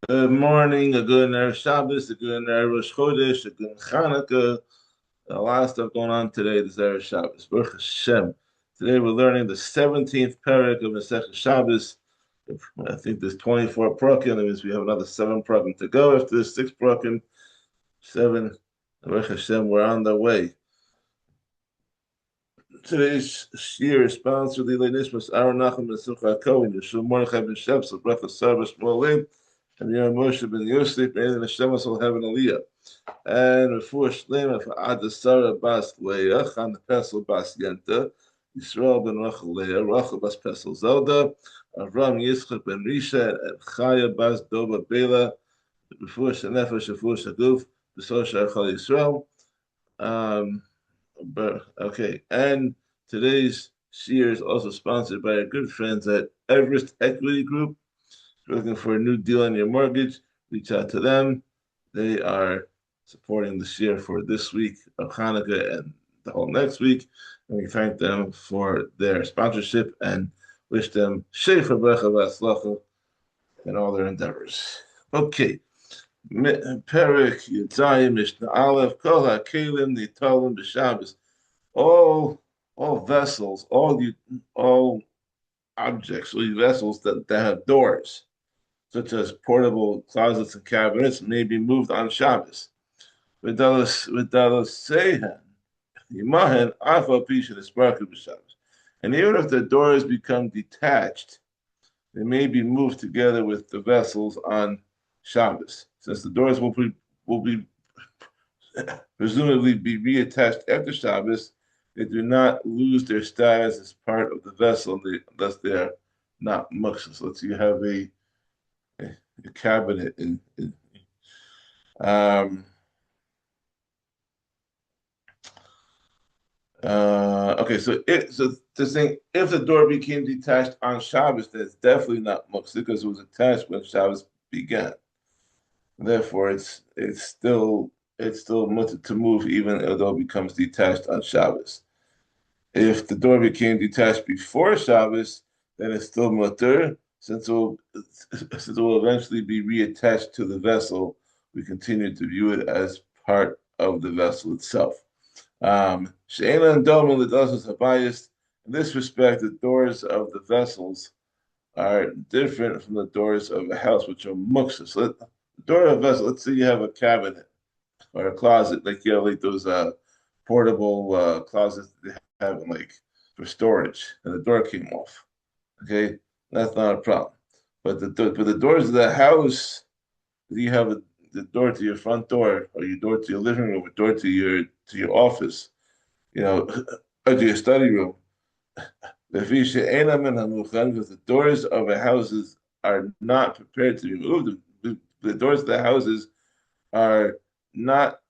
Good morning, a good Erev Shabbos, a good Erev Rosh Chodesh, a good Chanukah. A lot of stuff going on today. This Erev Shabbos. Baruch Hashem. Today we're learning the 17th Perek of Masechet Shabbos. I think there's 24 Prakim. That means we have another 7 Prakim to go. After this 6 Prakim, 7. Baruch Hashem, we're on the way. Today's shiur is sponsored by Nishmas Aaron Nachum and Simcha Cohen, Yeshua Mordechai ben Shepsel, Bracha Sarah Shmuel and Yom Moshe ben Yosef, and the Hashem will have an aliyah. And before Shlema for Adasara Bas Leach, on the Pesel Bas Yenta, Yisrael ben Rachel Leah, Rachel Bas Pesel Zelda, Avram Yitzchak ben Risha, and Chaya Bas Doba Bela, before Shanefesh, before Shaguf, before Shachal Yisrael. Okay, and today's shiur is also sponsored by our good friends at Everest Equity Group. If you're looking for a new deal on your mortgage, reach out to them. They are supporting the shiur for this week of Hanukkah and the whole next week. And we thank them for their sponsorship and wish them shefa brecha v'atzlacha in all their endeavors. Okay. Perek Yitzie Mishnah Aleph Kol HaKelim Nitalim B'Shabbos. All vessels, all objects, all vessels that have doors, such as portable closets and cabinets, may be moved on Shabbos. V'dalos seihen yimahen afa pishin esparku b'Shabbos. And even if the doors become detached, they may be moved together with the vessels on Shabbos, since the doors will be presumably be reattached after Shabbos. They do not lose their status as part of the vessel unless they are not muksa. So let's say you have a cabinet okay, so the thing, if the door became detached on Shabbos, then it's definitely not muksa because it was attached when Shabbos began. Therefore, it's still mutter to move even though it becomes detached on Shabbos. If the door became detached before Shabbos, then it's still mutter, since it will eventually be reattached to the vessel. We continue to view it as part of the vessel itself. She'ena and Dom and Habayis. In this respect, the doors of the vessels are different from the doors of a house, which are muksa. So the door of a vessel, let's say you have a cabinet or a closet, like you have like those portable closets that they have like for storage, and the door came off. Okay, that's not a problem. But the doors of the house, you have the door to your front door, or your door to your living room, or door to your office, or to your study room. Because the doors of the houses are not prepared to be moved. The doors of the houses are not,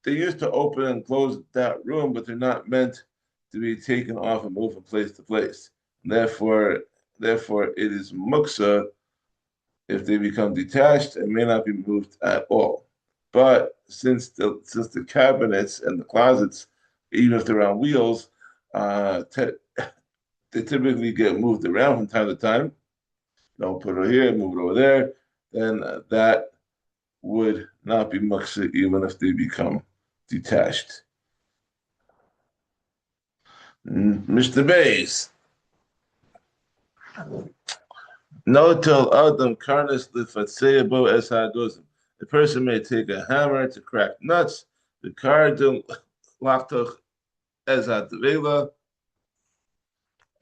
they used to open and close that room, but they're not meant to be taken off and moved from place to place. Therefore, it is muksa if they become detached and may not be moved at all. But since the cabinets and the closets, even if they're on wheels, they typically get moved around from time to time. Put it here, move it over there. Then that would not be muksa even if they become detached. Mr. Bays. No till Adam Karnas Lifatsebo as Hagozim. The person may take a hammer to crack nuts, the Kardum Lachtoch as Hadvela,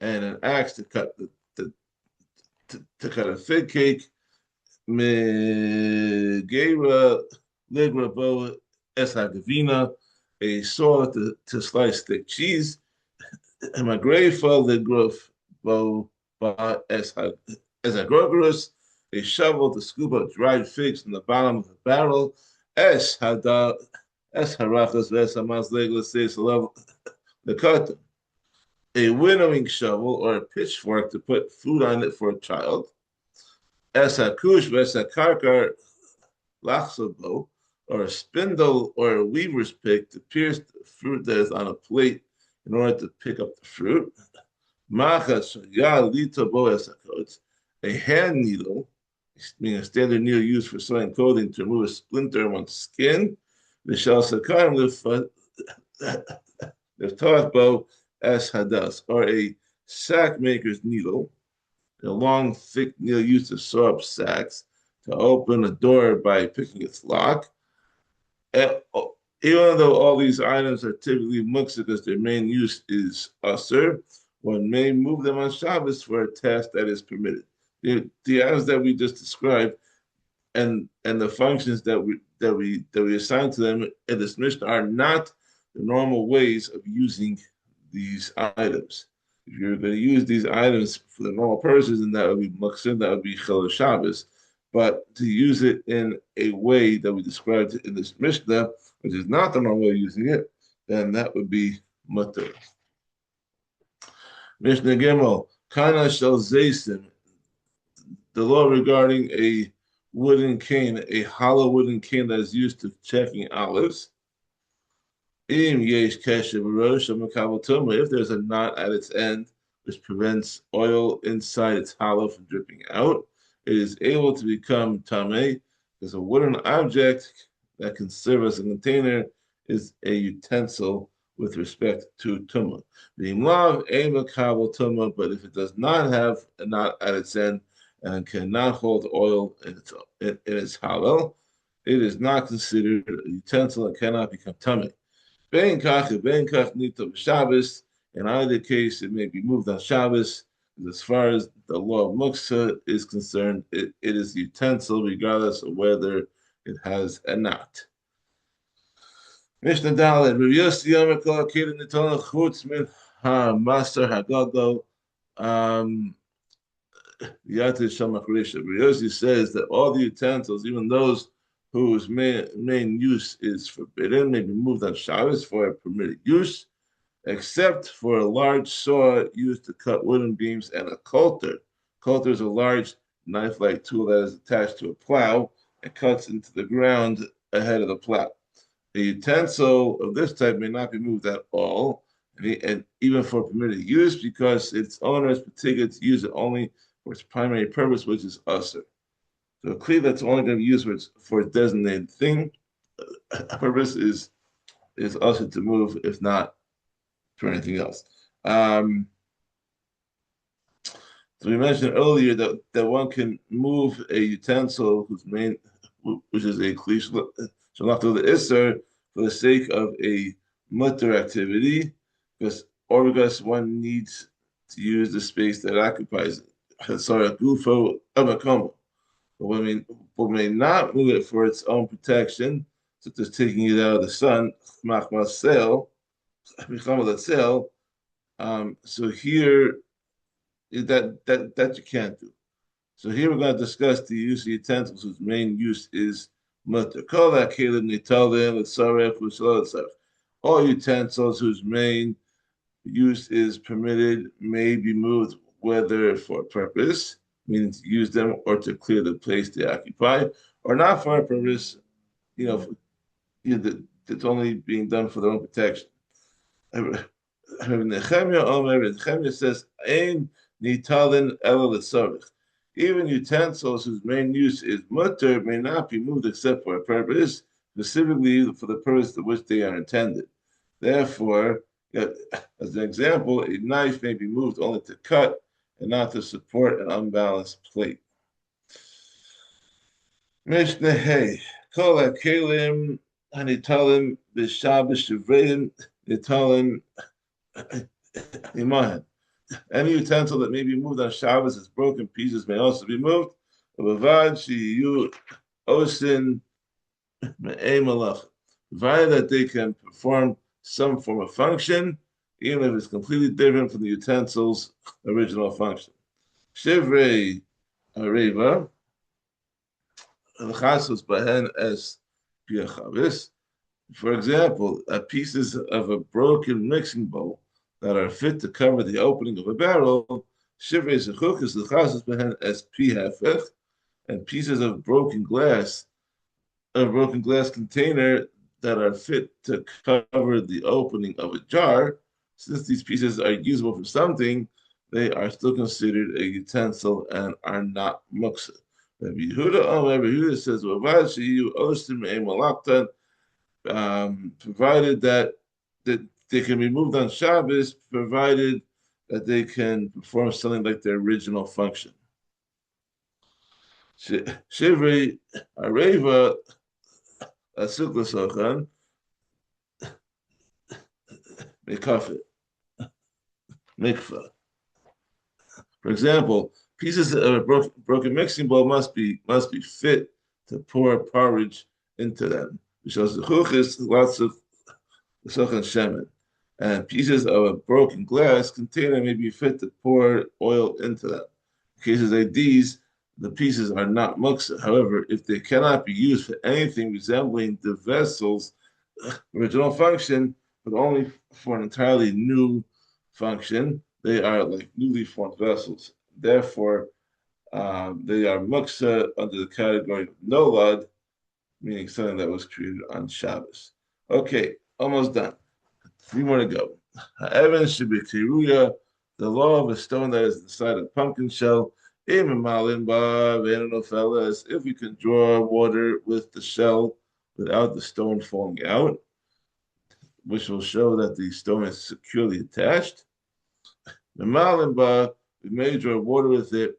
and an axe to cut to cut a fig cake. Megera Ligrabo es Hagavina, a saw to slice thick cheese. And my grayfa Ligrabo as Agrogros, a shovel to scoop up dried figs from the bottom of the barrel. Es Hada es Harachas ves Hamas Leglas says the cut. A winnowing shovel or a pitchfork to put food on it for a child. Es hakush ves hakarkar lachsabo, or a spindle or a weaver's pick to pierce the fruit that is on a plate in order to pick up the fruit. Machas ya lito bo es hakot, a hand needle meaning a standard needle used for sewing clothing to remove a splinter on skin. The shell sakayim liftoach bow as hadas, or a sack maker's needle, a long, thick needle used to sew up sacks to open a door by picking its lock. And even though all these items are typically muktzah because their main use is usher, one may move them on Shabbos for a task that is permitted. The items that we just described and the functions that we assign to them in this Mishnah are not the normal ways of using these items. If you're going to use these items for the normal purposes, then that would be muktzah, that would be chil Shabbos. But to use it in a way that we described in this Mishnah, which is not the normal way of using it, then that would be mutter. Mishnah Gimel, Kana shel zaysim, the law regarding a wooden cane, a hollow wooden cane that is used to checking olives. If there's a knot at its end, which prevents oil inside its hollow from dripping out, it is able to become tameh, because a wooden object that can serve as a container is a utensil with respect to tumah. But if it does not have a knot at its end and cannot hold oil in its hollow, it is not considered a utensil and cannot become tameh. Shabbos. In either case, it may be moved on Shabbos. As far as the law of muktzah is concerned, it is a utensil regardless of whether it has a knot. Mishnah Dalet, Rav Yossi Yomer Kol HaKelim Nitolen Chutz Min HaMaser HaGadol. Yatid Shamach Risha. Rav Yossi says that all the utensils, even those whose main use is forbidden, may be moved on Shabbos for a permitted use, except for a large saw used to cut wooden beams and a coulter. Coulter is a large knife-like tool that is attached to a plow and cuts into the ground ahead of the plow. A utensil of this type may not be moved at all, and even for permitted use, because its owner is particular to use it only for its primary purpose, which is usher. So a cleat that's only going to be used for a designated thing, purpose is usher to move, if not for anything else. So we mentioned earlier that one can move a utensil which is a cliche, the isser, for the sake of a mutter activity, because one needs to use the space that occupies it. Sorry, gufo amakomo. But one may not move it for its own protection, such as taking it out of the sun, machmas sel. So here that you can't do. So here we're going to discuss the use of utensils whose main use is mutter. All utensils whose main use is permitted may be moved, whether for a purpose, meaning to use them or to clear the place they occupy, or not for a purpose, that's only being done for their own protection. Nehemiah says, "Ein nitalin ela l'tzarich." Even utensils whose main use is mutter may not be moved except for a purpose, specifically for the purpose to which they are intended. Therefore, as an example, a knife may be moved only to cut and not to support an unbalanced plate. Mishnah Hey, Kol HaKelim Hanitalim B'Shabbos Shivreim Nitalim Imahan. Any utensil that may be moved on Shabbos as broken pieces may also be moved. Provided that they can perform some form of function, even if it's completely different from the utensil's original function. Shivrei Areva, Bahen as Piachavis. For example, pieces of a broken mixing bowl that are fit to cover the opening of a barrel, Shivrei Zechuk is Bahen as Pihafech, and pieces of broken glass container that are fit to cover the opening of a jar. Since these pieces are usable for something, they are still considered a utensil and are not muktzah. Rabbi Yehuda says, provided that they can be moved on Shabbos, provided that they can perform something like their original function. Shivri Areva Asuklasochan Mekafit Mikfa. For example, pieces of a broken mixing bowl must be fit to pour porridge into them. Because the chuchis lots of sochan shemen, and pieces of a broken glass container may be fit to pour oil into them. In cases like these, the pieces are not muksa. However, if they cannot be used for anything resembling the vessel's original function, but only for an entirely new function, they are like newly formed vessels. Therefore, they are muksa under the category of nolad, meaning something that was created on Shabbos. Okay, almost done. 3 more to go. Evan should be kiruya, the law of a stone that is inside a pumpkin shell. If we can draw water with the shell without the stone falling out, which will show that the stone is securely attached. The malimba, we may draw water with it.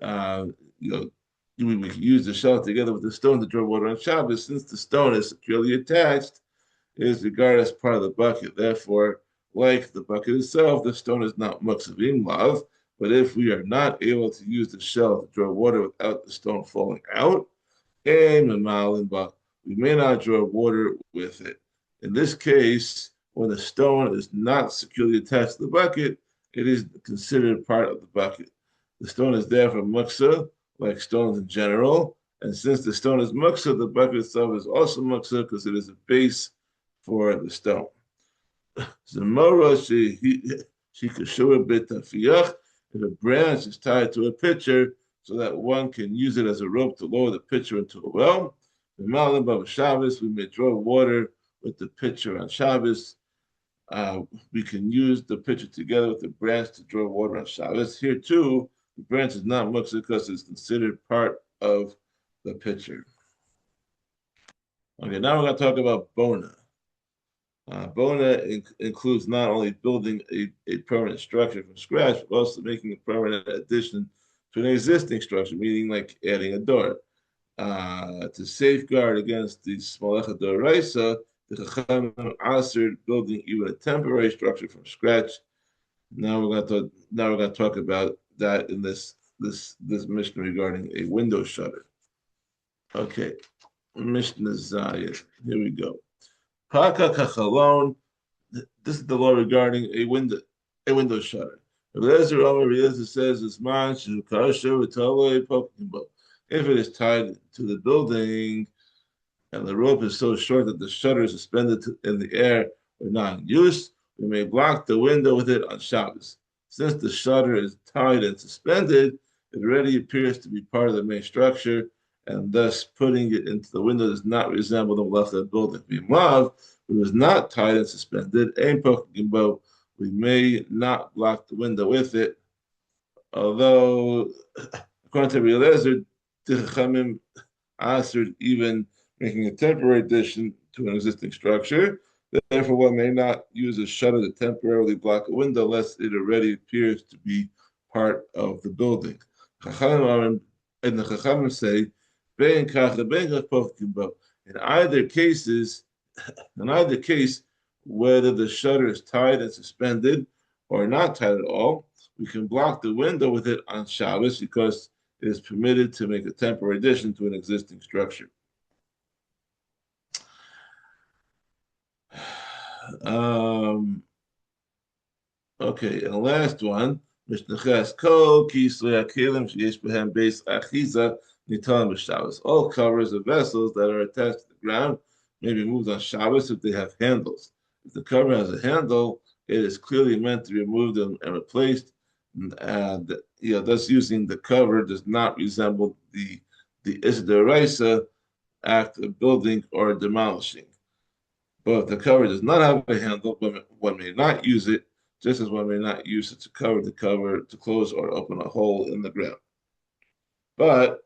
You know, we can use the shell together with the stone to draw water on Shabbos. Since the stone is securely attached, it is regarded as part of the bucket. Therefore, like the bucket itself, the stone is not muksavim lav. But if we are not able to use the shell to draw water without the stone falling out, we may not draw water with it. In this case, when the stone is not securely attached to the bucket, it is considered part of the bucket. The stone is therefore muksa, like stones in general. And since the stone is muksa, the bucket itself is also muksa because it is a base for the stone. Zamora she could show a bit of fiyach. If a branch is tied to a pitcher so that one can use it as a rope to lower the pitcher into a well. The Malim of Shabbos, we may draw water with the pitcher on Shabbos. We can use the pitcher together with the branch to draw water on Shabbos. Here too, the branch is not muktzah because it's considered part of the pitcher. Okay, now we're going to talk about bona. Bona includes not only building a permanent structure from scratch, but also making a permanent addition to an existing structure, meaning like adding a door. To safeguard against the smalecha doraisa, the Chacham answered building even a temporary structure from scratch. Now we're going to talk about that in this mission regarding a window shutter. Okay, Mishnah Zayit. Here we go. Paka kachalon. This is the law regarding a window shutter. Eliezer says this man if it is tied to the building and the rope is so short that the shutter is suspended in the air or not in use, we may block the window with it on Shabbos. Since the shutter is tied and suspended, it already appears to be part of the main structure, and thus putting it into the window does not resemble the left of the building. If it was not tied and suspended, we may not block the window with it. Although, according to Eliezer, the Chachamim answered even making a temporary addition to an existing structure. Therefore, one may not use a shutter to temporarily block a window unless it already appears to be part of the building. And the Chachamim say, in either case, whether the shutter is tied and suspended or not tied at all, we can block the window with it on Shabbos because it is permitted to make a temporary addition to an existing structure. Okay, and the last one, all covers of vessels that are attached to the ground may be moved on Shabbos if they have handles. If the cover has a handle, it is clearly meant to be removed and replaced. And thus using the cover does not resemble the Isdaraisa act of building or demolishing. But if the cover does not have a handle, one may not use it, just as one may not use it to close or open a hole in the ground. But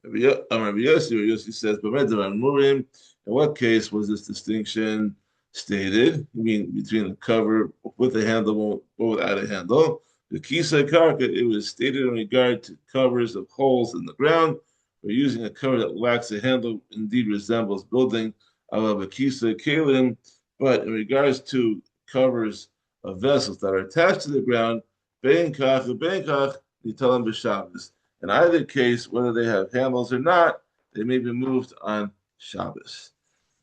Rabbi Yossi says, in what case was this distinction stated? You mean between the cover with a handle or without a handle? The kisa karka, it was stated in regard to covers of holes in the ground, or using a cover that lacks a handle indeed resembles building of a kisa kalim. But in regards to covers of vessels that are attached to the ground, bein kach, you tell them b'Shabbos. In either case, whether they have handles or not, they may be moved on Shabbos.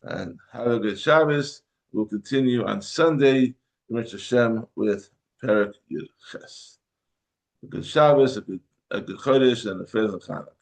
And have a good Shabbos. We'll continue on Sunday, Mr. Hashem, with Perek Yud Ches. A good Shabbos, a good Chodesh, and a Fez Chanukah.